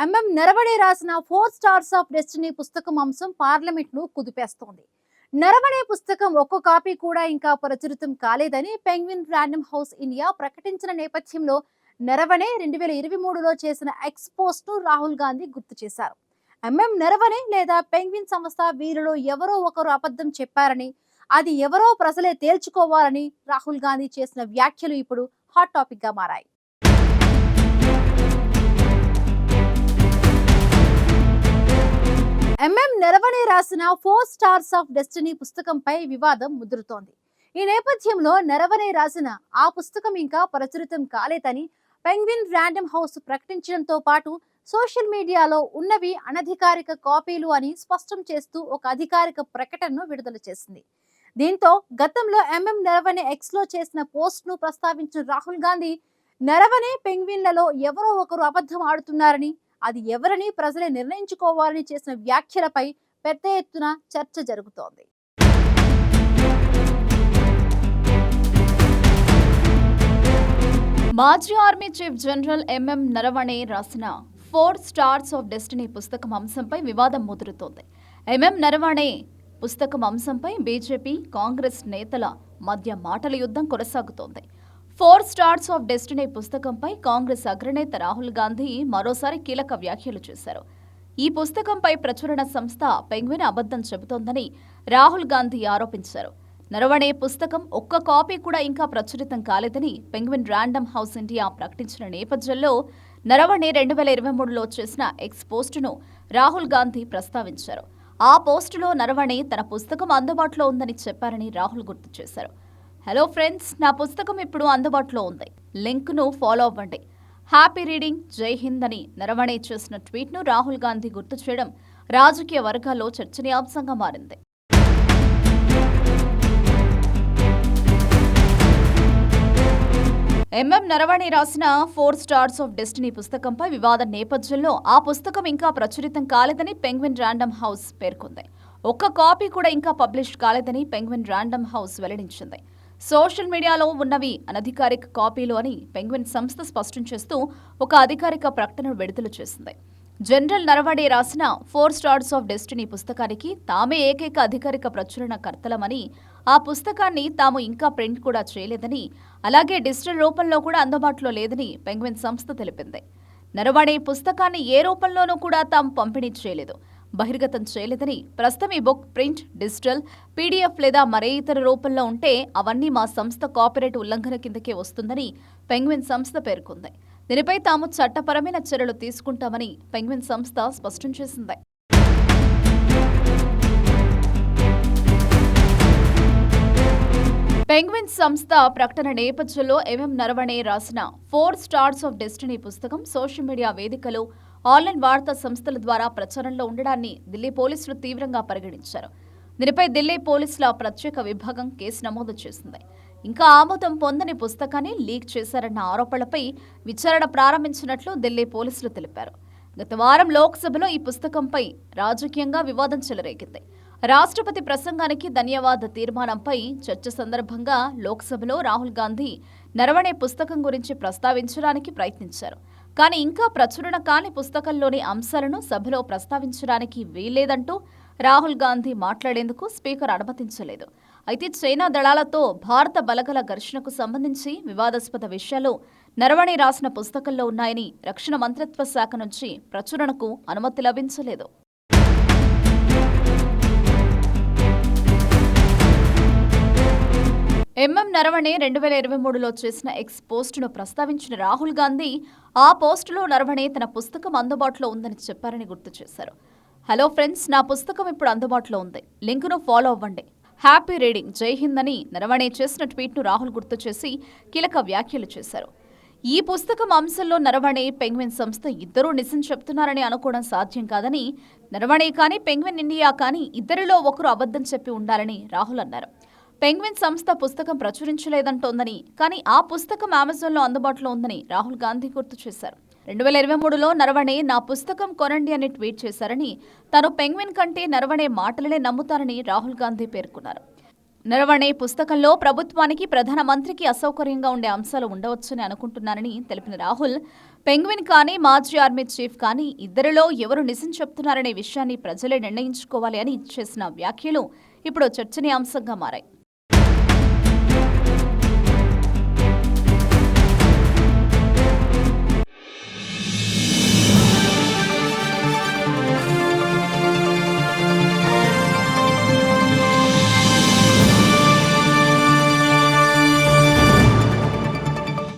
నరవణే రాసిన 4 stars of destiny పుస్తకం అంశం పార్లమెంట్ ను కుదిపేస్తోంది. నరవణే పుస్తకం ఒక్క కాపీ కూడా ఇంకా ప్రచురితం కాలేదని పెంగ్విన్ రాండమ్ హౌస్ ఇండియా ప్రకటించిన నేపథ్యంలో నరవణే 2023లో చేసిన ఎక్స్పోస్ట్ ను రాహుల్ గాంధీ గుర్తు చేశారు. నరవణే లేదా పెంగ్విన్ సంస్థ వీరిలో ఎవరో ఒకరు అబద్ధం చెప్పారని, అది ఎవరో ప్రజలే తేల్చుకోవాలని రాహుల్ గాంధీ చేసిన వ్యాఖ్యలు ఇప్పుడు హాట్ టాపిక్ గా మారాయి. నరవణే రాసిన 4 స్టార్స్ ఆఫ్ డెస్టినీ పుస్తకంపై వివాదం ముదురుతోంది. ఈ నేపథ్యంలో నరవణే రాసిన ఆ పుస్తకం ఇంకా ప్రచురితం కాలేదని పెంగ్విన్ రాండమ్ హౌస్ ప్రకటించడంతో పాటు సోషల్ మీడియాలో ఉన్నవి అనధికారిక కాపీలు అని స్పష్టం చేస్తూ ఒక అధికారిక ప్రకటనను విడుదల చేసింది. దీంతో గతంలో నరవణే ఎక్స్ లో చేసిన పోస్ట్ ను ప్రస్తావించిన రాహుల్ గాంధీ నరవణే పెంగ్విన్లలో ఎవరో ఒకరు అబద్ధం ఆడుతున్నారని, అది ఎవరని ప్రజలే నిర్ణయించుకోవాలని చేసిన వ్యాఖ్యలపై పెద్ద ఎత్తున చర్చ జరుగుతోంది. మాజీ ఆర్మీ చీఫ్ జనరల్ నరవణే రాసిన 4 స్టార్స్ ఆఫ్ డెస్టినీ పుస్తకం అంశంపై వివాదం ముదురుతోంది. నరవణే పుస్తకం అంశంపై బీజేపీ, కాంగ్రెస్ నేతల మధ్య మాటల యుద్ధం కొనసాగుతోంది. 4 స్టార్స్ ఆఫ్ డెస్టినీ పుస్తకంపై కాంగ్రెస్ అగ్రనేత రాహుల్ గాంధీ మరోసారి కీలక వ్యాఖ్యలు చేశారు. ఈ పుస్తకంపై ప్రచురణ సంస్థ పెంగ్విన్ అబద్ధం చెబుతోందని రాహుల్ గాంధీ ఆరోపించారు. నరవణే పుస్తకం ఒక్క కాపీ కూడా ఇంకా ప్రచురితం కాలేదని పెంగ్విన్ రాండమ్ హౌస్ ఇండియా ప్రకటించిన నేపథ్యంలో నరవణే 2023లో చేసిన ఎక్స్ పోస్టును రాహుల్ గాంధీ ప్రస్తావించారు. ఆ పోస్టులో నరవణే తన పుస్తకం అందుబాటులో ఉందని చెప్పారని రాహుల్ గుర్తు చేశారు. హలో ఫ్రెండ్స్, నా పుస్తకం ఇప్పుడు అందుబాటులో ఉంది. లింక్ను ఫాలో అవ్వండి. హ్యాపీ రీడింగ్, జై హింద్ అని నరవణే చేసిన ట్వీట్ను రాహుల్ గాంధీ గుర్తు చేయడం రాజకీయ వర్గాల్లో చర్చనీయాంశంగా మారింది. నరవణే రాసిన 4 స్టార్స్ ఆఫ్ డెస్టినీ పుస్తకంపై వివాద నేపథ్యంలో ఆ పుస్తకం ఇంకా ప్రచురితం కాలేదని పెంగ్విన్ రాండమ్ హౌస్ పేర్కొంది. ఒక్క కాపీ కూడా ఇంకా పబ్లిష్ కాలేదని పెంగ్విన్ రాండమ్ హౌస్ వెల్లడించింది. సోషల్ మీడియాలో ఉన్నవి అనధికారిక కాపీలు అని పెంగ్విన్ సంస్థ స్పష్టం చేస్తూ ఒక అధికారిక ప్రకటనను విడుదల చేసింది. జనరల్ నరవణే రాసిన 4 స్టార్స్ ఆఫ్ డెస్టినీ పుస్తకానికి తామే ఏకైక అధికారిక ప్రచురణ కర్తలమని, ఆ పుస్తకాన్ని తాము ఇంకా ప్రింట్ కూడా చేయలేదని, అలాగే డిజిటల్ రూపంలో కూడా అందుబాటులో లేదని పెంగ్విన్ సంస్థ తెలిపింది. నరవణే పుస్తకాన్ని ఏ రూపంలోనూ కూడా తాము పంపిణీ చేయలేదు, బహిర్గతం చేయలేదని, ప్రస్తుతం ఈ బుక్ ప్రింట్, డిజిటల్, పీడీఎఫ్ లేదా మరే ఇతర రూపంలో ఉంటే అవన్నీ మా సంస్థ కాపీరైట్ ఉల్లంఘన కిందకే వస్తుందని పెంగ్విన్ సంస్థ పేర్కొంది. దీనిపై తాము చట్టపరమైన చర్యలు తీసుకుంటామని పెంగ్విన్ సంస్థ స్పష్టం చేసింది. పెంగ్విన్ సంస్థ ప్రకటన నేపథ్యంలో నరవణే రాసిన 4 స్టార్స్ ఆఫ్ డెస్టినీ పుస్తకం సోషల్ మీడియా వేదికలు, ఆన్లైన్ వార్తా సంస్థల ద్వారా ప్రచారంలో ఉండడాన్ని ఢిల్లీ పోలీసులు తీవ్రంగా పరిగణించారు. దీనిపై ఢిల్లీ పోలీసుల ప్రత్యేక విభాగం కేసు నమోదు చేసింది. ఇంకా ఆమోదం పొందని పుస్తకాన్ని లీక్ చేశారన్న ఆరోపణలపై విచారణ ప్రారంభించినట్లు ఢిల్లీ పోలీసులు తెలిపారు. గత వారం లోక్సభలో ఈ పుస్తకంపై రాజకీయంగా వివాదం చెలరేగింది. రాష్ట్రపతి ప్రసంగానికి ధన్యవాద తీర్మానంపై చర్చ సందర్భంగా లోక్సభలో రాహుల్ గాంధీ నరవణే పుస్తకం గురించి ప్రస్తావించడానికి ప్రయత్నించారు. కానీ ఇంకా ప్రచురణ కాని పుస్తకంలోని అంశాలను సభలో ప్రస్తావించడానికి వీల్లేదంటూ రాహుల్ గాంధీ మాట్లాడేందుకు స్పీకర్ అనుమతించలేదు. అయితే చైనా దళాలతో భారత బలగల ఘర్షణకు సంబంధించి వివాదాస్పద విషయాలు నరవణే రాసిన పుస్తకంలో ఉన్నాయని రక్షణ మంత్రిత్వ శాఖ నుంచి ప్రచురణకు అనుమతి లభించలేదు. నరవణే 2023లో చేసిన ఎక్స్ పోస్టును ప్రస్తావించిన రాహుల్ గాంధీ ఆ పోస్టులో నరవణే తన పుస్తకం అందుబాటులో ఉందని చెప్పారని గుర్తు చేశారు. హలో ఫ్రెండ్స్, నా పుస్తకం ఇప్పుడు అందుబాటులో ఉంది. లింకును ఫాలో అవ్వండి. హ్యాపీ రీడింగ్, జై హింద్ అని నరవణే చేసిన ట్వీట్ను రాహుల్ గుర్తు చేసి కీలక వ్యాఖ్యలు చేశారు. ఈ పుస్తకం అంశంలో నరవణే, పెంగ్విన్ సంస్థ ఇద్దరూ నిజం చెప్తున్నారని అనుకోవడం సాధ్యం కాదని, నరవణే కానీ పెంగ్విన్ ఇండియా కానీ ఇద్దరిలో ఒకరు అబద్ధం చెప్పి ఉండాలని రాహుల్ అన్నారు. పెంగ్విన్ సంస్థ పుస్తకం ప్రచురించలేదంటోందని, కానీ ఆ పుస్తకం అమెజాన్లో అందుబాటులో ఉందని రాహుల్ గాంధీ గుర్తు చేశారు. 2023లో నరవణే నా పుస్తకం కొనండి అని ట్వీట్ చేశారని, తాను పెంగ్విన్ కంటే నరవణే మాటలనే నమ్ముతారని రాహుల్ గాంధీ పేర్కొన్నారు. నరవణే పుస్తకంలో ప్రభుత్వానికి ప్రధానమంత్రికి అసౌకర్యంగా ఉండే అంశాలు ఉండవచ్చని అనుకుంటున్నానని తెలిపిన రాహుల్, పెంగ్విన్ కానీ మాజీ ఆర్మీ చీఫ్ కానీ ఇద్దరిలో ఎవరు నిజం చెప్తున్నారనే విషయాన్ని ప్రజలే నిర్ణయించుకోవాలి అని చేసిన వ్యాఖ్యలు ఇప్పుడు చర్చనీయాంశంగా మారాయి.